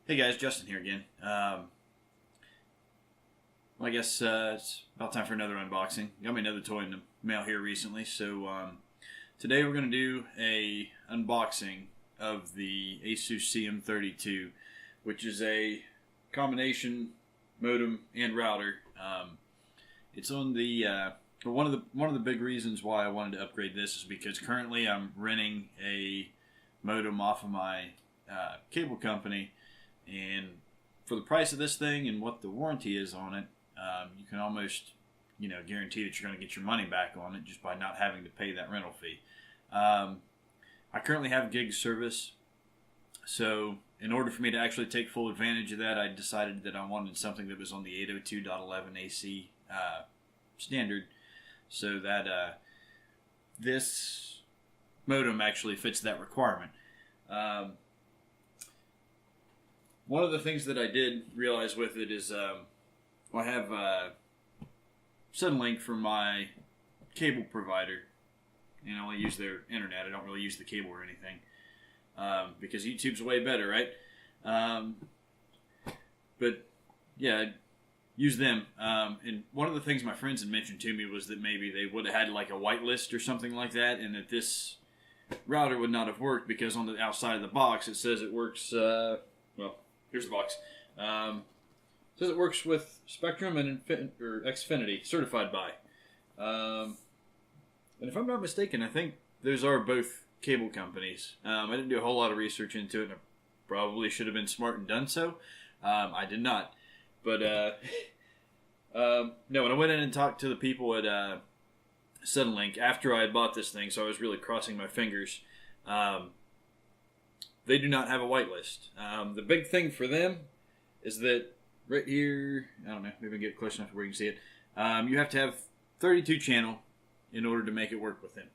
Hey guys, Justin here again. I guess it's about time for another unboxing. Got me another toy in the mail here recently, so today we're going to do a unboxing of the Asus CM-32, which is a combination modem and router. It's on the one of the big reasons why I wanted to upgrade this is because currently I'm renting a modem off of my cable company. And for the price of this thing and what the warranty is on it, you can almost, guarantee that you're going to get your money back on it just by not having to pay that rental fee. I currently have Geek service, so in order for me to actually take full advantage of that, I decided that I wanted something that was on the 802.11 AC standard, so that this modem actually fits that requirement. One of the things that I did realize with it is I have Suddenlink for my cable provider, and I only use their internet. I don't really use the cable or anything because YouTube's way better, right? But yeah, I use them. And one of the things my friends had mentioned to me was that maybe they would have had like a whitelist or something like that, and that this router would not have worked because on the outside of the box it says it works. Here's the box. It says it works with Spectrum and Xfinity, certified by. And if I'm not mistaken, I think those are both cable companies. I didn't do a whole lot of research into it, and I probably should have been smart and done so. I did not. But, no, when I went in and talked to the people at Suddenlink after I had bought this thing, so I was really crossing my fingers, they do not have a whitelist. The big thing for them is that right here, I don't know, maybe I can get close enough to where you can see it. You have to have 32 channel in order to make it work with them.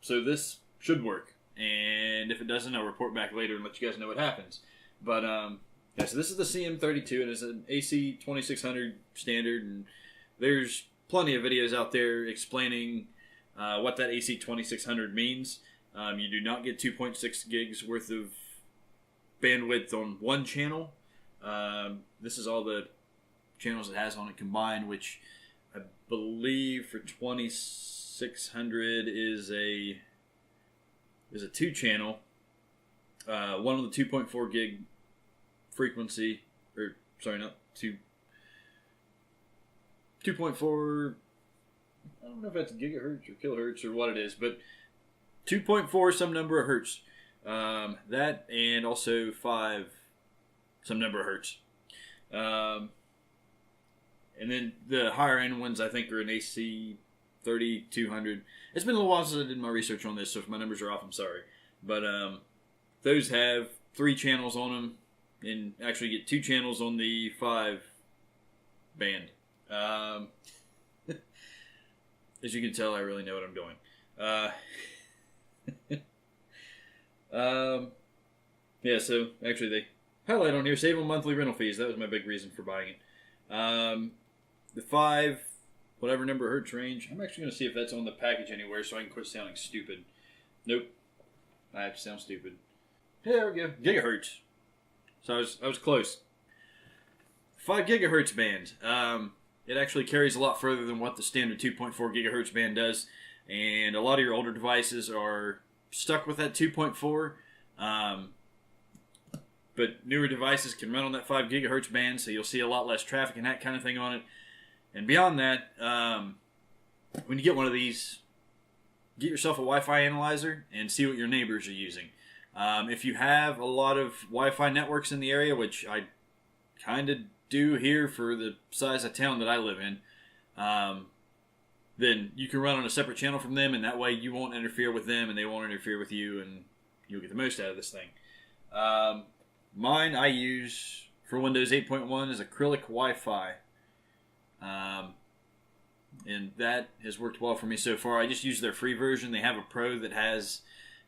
So this should work. And if it doesn't, I'll report back later and let you guys know what happens. But, yeah, so this is the CM-32, and it's an AC 2600 standard, and there's plenty of videos out there explaining what that AC 2600 means. You do not get 2.6 gigs worth of bandwidth on one channel. This is all the channels it has on it combined, which I believe for 2600 is a 2-channel. One of the 2.4 gig frequency, or sorry, not 2.4. I don't know if that's gigahertz or kilohertz or what it is, but 2.4 some number of hertz. That and also 5 some number of hertz. And then the higher end ones I think are an AC 3200. It's been a little while since I did my research on this, so if my numbers are off, I'm sorry. But those have 3 channels on them, and actually get 2 channels on the 5 band. As you can tell, I really know what I'm doing. Yeah, so actually they highlight on here, save on monthly rental fees. That was my big reason for buying it. The 5 whatever number of hertz range, I'm actually going to see if that's on the package anywhere so I can quit sounding stupid. Nope, I have to sound stupid. There we go, gigahertz. So I was close. 5 gigahertz band. It actually carries a lot further than what the standard 2.4 gigahertz band does, and a lot of your older devices are stuck with that 2.4, but newer devices can run on that 5 gigahertz band, so you'll see a lot less traffic and that kind of thing on it. And beyond that, when you get one of these, get yourself a Wi-Fi analyzer and see what your neighbors are using. If you have a lot of Wi-Fi networks in the area, which I kind of do here for the size of town that I live in, then you can run on a separate channel from them, and that way you won't interfere with them and they won't interfere with you, and you'll get the most out of this thing. Mine I use for Windows 8.1 is Acrylic Wifi, and that has worked well for me so far. I just use their free version. They have a pro that has,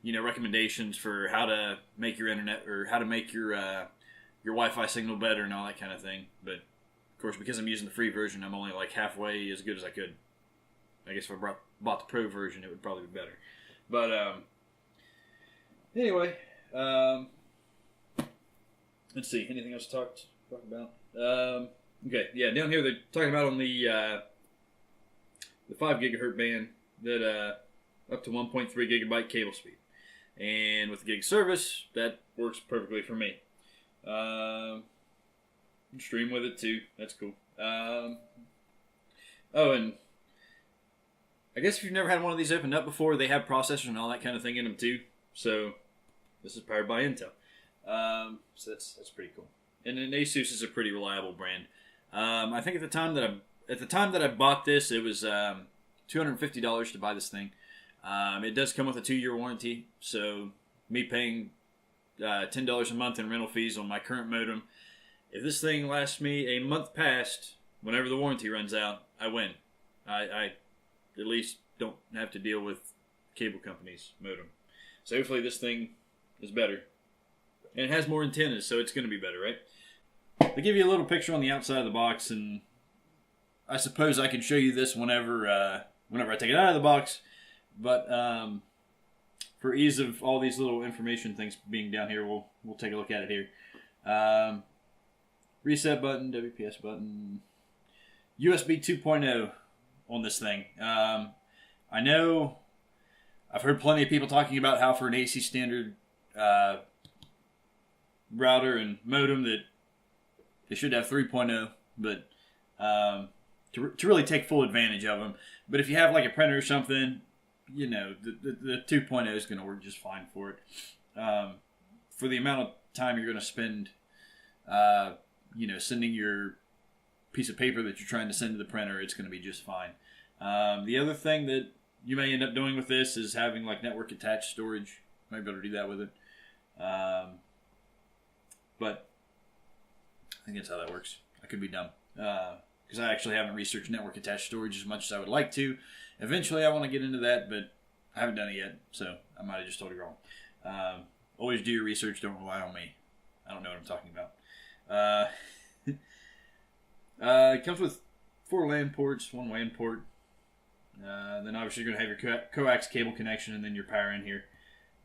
recommendations for how to make your internet, or how to make your Wi-Fi signal better and all that kind of thing. But of course, because I'm using the free version, I'm only like halfway as good as I could. I guess if I bought the pro version, it would probably be better. But anyway, let's see, anything else to talk about? Okay, yeah, down here they're talking about on the 5 gigahertz band that up to 1.3 gigabyte cable speed, and with the gig service that works perfectly for me. Stream with it too. That's cool. Oh, and I guess if you've never had one of these opened up before, they have processors and all that kind of thing in them too. So this is powered by Intel. So that's pretty cool. And then Asus is a pretty reliable brand. I think at the time that I bought this, it was $250 to buy this thing. It does come with a 2-year warranty. So me paying $10 a month in rental fees on my current modem, if this thing lasts me a month past whenever the warranty runs out, I win. I at least don't have to deal with cable companies' modem. So hopefully this thing is better. And it has more antennas, so it's going to be better, right? They give you a little picture on the outside of the box, and I suppose I can show you this whenever I take it out of the box. But for ease of all these little information things being down here, we'll take a look at it here. Reset button, WPS button, USB 2.0 on this thing. I know I've heard plenty of people talking about how for an AC standard router and modem that they should have 3.0, but to really take full advantage of them. But if you have like a printer or something, you know, the 2.0 is going to work just fine for it. For the amount of time you're going to spend, sending your piece of paper that you're trying to send to the printer, it's going to be just fine. The other thing that you may end up doing with this is having like network attached storage. You might be able to do that with it. But I think that's how that works. I could be dumb. Because I actually haven't researched network attached storage as much as I would like to. Eventually I want to get into that, but I haven't done it yet, so I might have just told you wrong. Always do your research, don't rely on me. I don't know what I'm talking about. It comes with 4 LAN ports, 1 WAN port. Then obviously you're going to have your coax cable connection and then your power in here.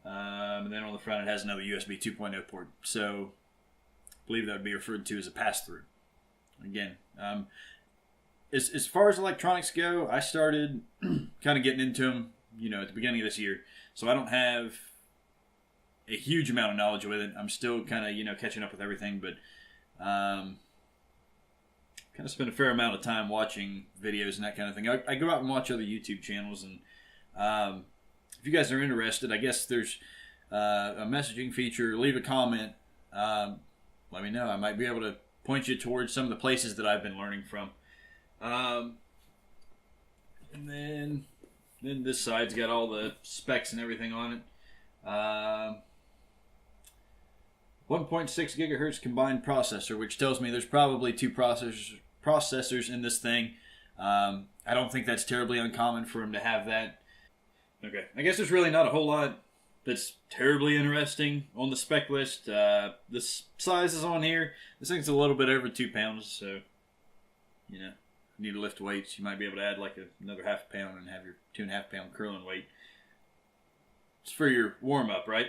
And then on the front it has another USB 2.0 port. So I believe that would be referred to as a pass-through. Again, as far as electronics go, I started kind of getting into them, at the beginning of this year. So I don't have a huge amount of knowledge with it. I'm still kind of, catching up with everything, but kind of spend a fair amount of time watching videos and that kind of thing. I go out and watch other YouTube channels, and if you guys are interested, I guess there's a messaging feature. Leave a comment. Let me know. I might be able to point you towards some of the places that I've been learning from. And then this side's got all the specs and everything on it. 1.6 gigahertz combined processor, which tells me there's probably 2 processors in this thing. I don't think that's terribly uncommon for them to have that. Okay, I guess there's really not a whole lot that's terribly interesting on the spec list. This size is on here. This thing's a little bit over 2 pounds, so if you need to lift weights, you might be able to add like another half pound and have your 2.5 pound curling weight. It's for your warm up, right?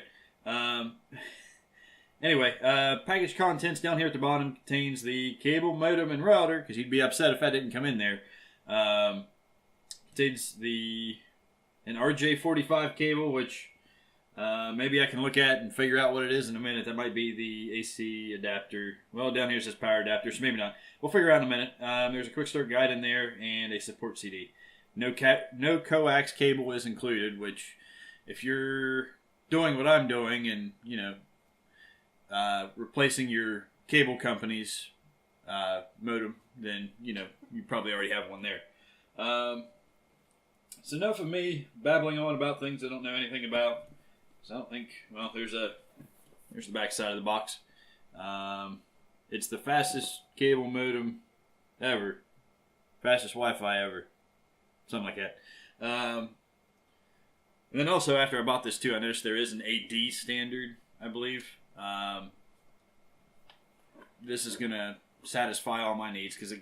Anyway, package contents down here at the bottom contains the cable, modem, and router, because you'd be upset if that didn't come in there. Contains an RJ45 cable, which maybe I can look at and figure out what it is in a minute. That might be the AC adapter. Well, down here it says power adapter, so maybe not. We'll figure out in a minute. There's a quick start guide in there and a support CD. No coax cable is included, which if you're doing what I'm doing and, replacing your cable company's modem, then, you probably already have one there. It's enough of me babbling on about things I don't know anything about. So I don't think, well, there's the back side of the box. It's the fastest cable modem ever. Fastest Wi-Fi ever. Something like that. And then also, after I bought this too, I noticed there is an AD standard, I believe. This is going to satisfy all my needs because it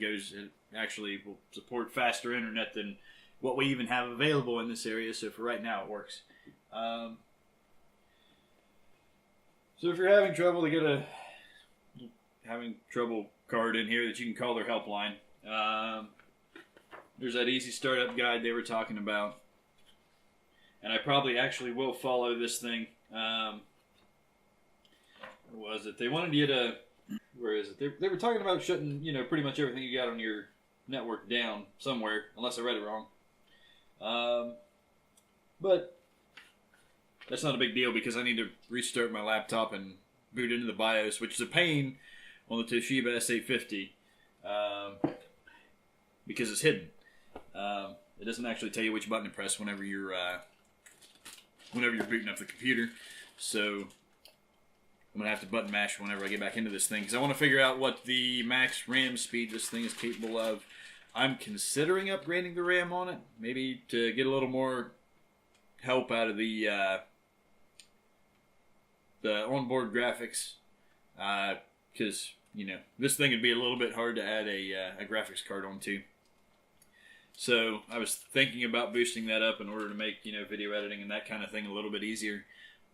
actually will support faster internet than what we even have available in this area. So for right now, it works. So if you're having trouble to get a having trouble card in here that you can call their helpline. There's that easy startup guide they were talking about. And I probably actually will follow this thing. What was it? They wanted you to... Where is it? They were talking about shutting, pretty much everything you got on your network down somewhere, unless I read it wrong. But that's not a big deal because I need to restart my laptop and boot into the BIOS, which is a pain on the Toshiba S850 because it's hidden. It doesn't actually tell you which button to press whenever you're booting up the computer. So I'm going to have to button mash whenever I get back into this thing because I want to figure out what the max RAM speed this thing is capable of. I'm considering upgrading the RAM on it, maybe to get a little more help out of the onboard graphics, because this thing would be a little bit hard to add a graphics card onto. So I was thinking about boosting that up in order to make video editing and that kind of thing a little bit easier,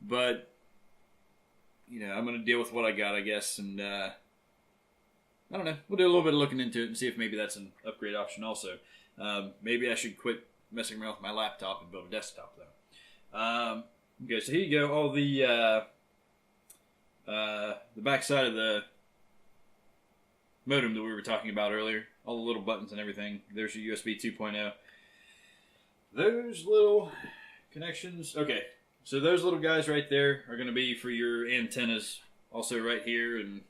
but I'm going to deal with what I got, I guess, and I don't know. We'll do a little bit of looking into it and see if maybe that's an upgrade option also. Maybe I should quit messing around with my laptop and build a desktop, though. Okay, so here you go. All the back side of the modem that we were talking about earlier. All the little buttons and everything. There's your USB 2.0. Those little connections. Okay, so those little guys right there are going to be for your antennas. Also right here and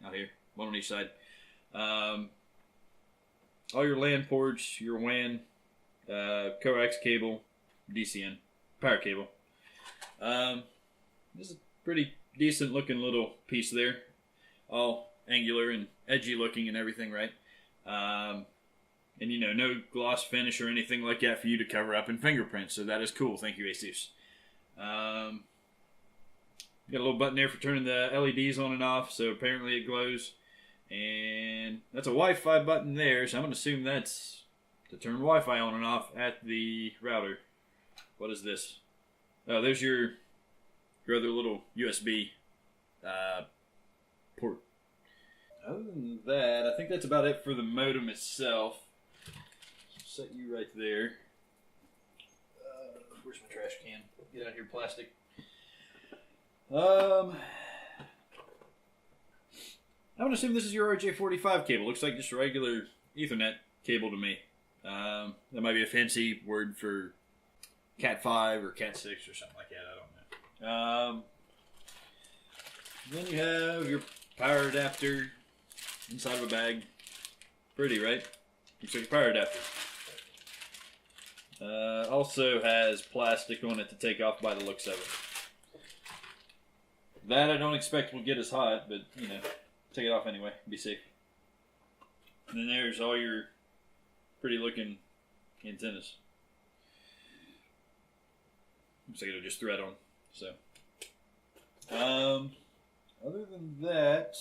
out here. One on each side. All your LAN ports, your WAN, coax cable, DCN, power cable. This is a pretty decent looking little piece there. All angular and edgy looking and everything, right? And no gloss finish or anything like that for you to cover up in fingerprints. So that is cool. Thank you, Asus. Got a little button there for turning the LEDs on and off. So apparently it glows. And that's a Wi-Fi button there, so I'm going to assume that's to turn Wi-Fi on and off at the router. What is this? Oh, there's your other little USB port. Other than that, I think that's about it for the modem itself. Set you right there. Where's my trash can? Get out of here, plastic. I'm going to assume this is your RJ45 cable. Looks like just a regular Ethernet cable to me. That might be a fancy word for Cat5 or Cat6 or something like that. I don't know. Then you have your power adapter inside of a bag. Pretty, right? Looks like a power adapter. Also has plastic on it to take off by the looks of it. That I don't expect will get as hot, but, take it off anyway. Be safe. And then there's all your pretty looking antennas. Looks like it'll just thread on. So, other than that,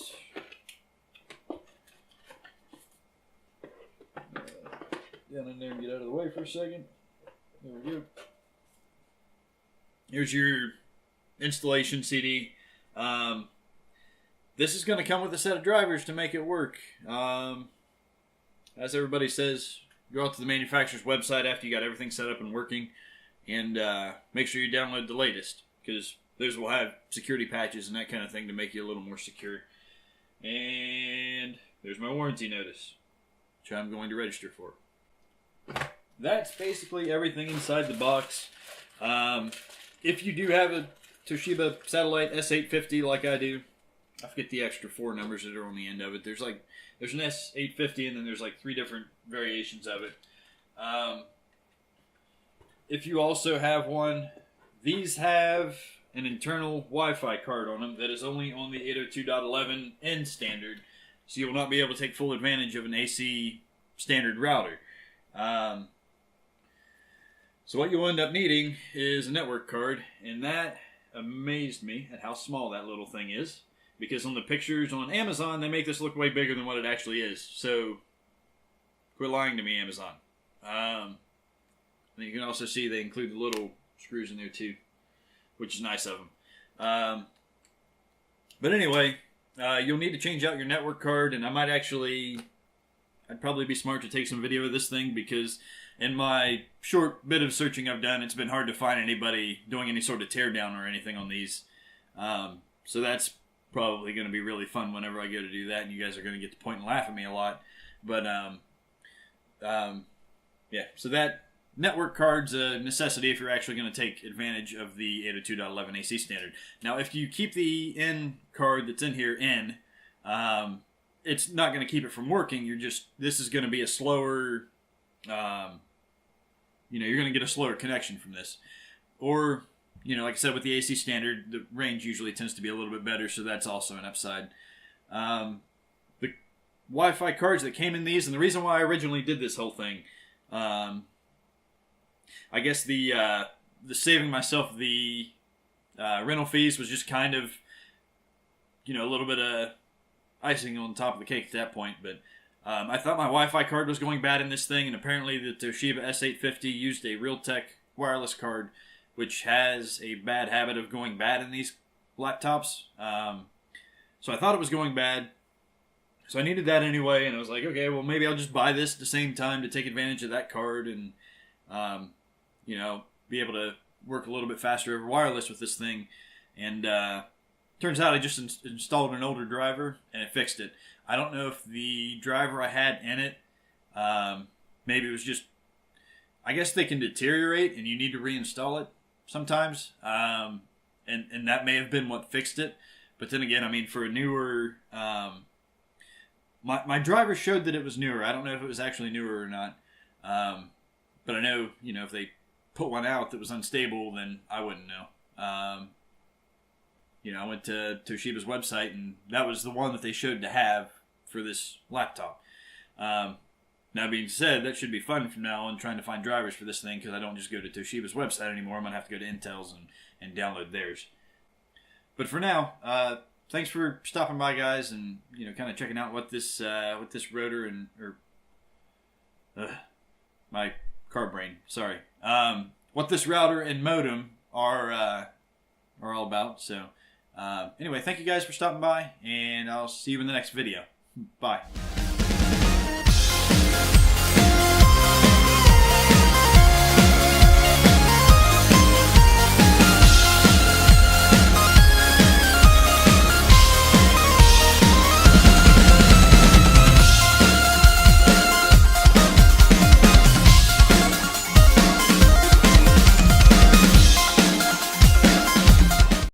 down in there and get out of the way for a second. There we go. Here's your installation CD. This is going to come with a set of drivers to make it work. As everybody says, go out to the manufacturer's website after you got everything set up and working, and make sure you download the latest, because those will have security patches and that kind of thing to make you a little more secure. And there's my warranty notice, which I'm going to register for. That's basically everything inside the box. If you do have a Toshiba Satellite S850 like I do, I forget the extra 4 numbers that are on the end of it. There's an S850 and then there's 3 different variations of it. If you also have one, these have an internal Wi-Fi card on them that is only on the 802.11n standard, so you will not be able to take full advantage of an AC standard router. So what you'll end up needing is a network card, and that amazed me at how small that little thing is, because on the pictures on Amazon, they make this look way bigger than what it actually is. So quit lying to me, Amazon. And you can also see they include the little screws in there too, which is nice of them. But anyway, you'll need to change out your network card, and I'd probably be smart to take some video of this thing, because in my short bit of searching I've done, it's been hard to find anybody doing any sort of teardown or anything on these. So that's probably going to be really fun whenever I go to do that, and you guys are going to get to point and laugh at me a lot. But yeah, so that network card's a necessity if you're actually going to take advantage of the 802.11 AC standard. Now, if you keep the in card that's in here in, it's not going to keep it from working. This is going to be a slower, you're going to get a slower connection from this. Or, like I said, with the AC standard, the range usually tends to be a little bit better, so that's also an upside. The Wi-Fi cards that came in these, and the reason why I originally did this whole thing, I guess the saving myself the rental fees was just kind of, a little bit of icing on top of the cake at that point. But I thought my Wi-Fi card was going bad in this thing, and apparently the Toshiba S850 used a Realtek wireless card, which has a bad habit of going bad in these laptops. So I thought it was going bad. So I needed that anyway, and I was like, okay, well, maybe I'll just buy this at the same time to take advantage of that card and, be able to work a little bit faster over wireless with this thing. And turns out I just installed an older driver, and it fixed it. I don't know if the driver I had in it, maybe it was just, I guess they can deteriorate, and you need to reinstall it sometimes. And that may have been what fixed it. But then again, for a newer... My driver showed that it was newer. I don't know if it was actually newer or not. But I know, if they put one out that was unstable, then I wouldn't know. I went to Toshiba's website, and that was the one that they showed to have for this laptop. Now, being said, that should be fun from now on, trying to find drivers for this thing, because I don't just go to Toshiba's website anymore. I'm going to have to go to Intel's and download theirs. But for now... thanks for stopping by, guys, and kind of checking out what this rotor my car brain. Sorry, what this router and modem are all about. So, anyway, thank you guys for stopping by, and I'll see you in the next video. Bye.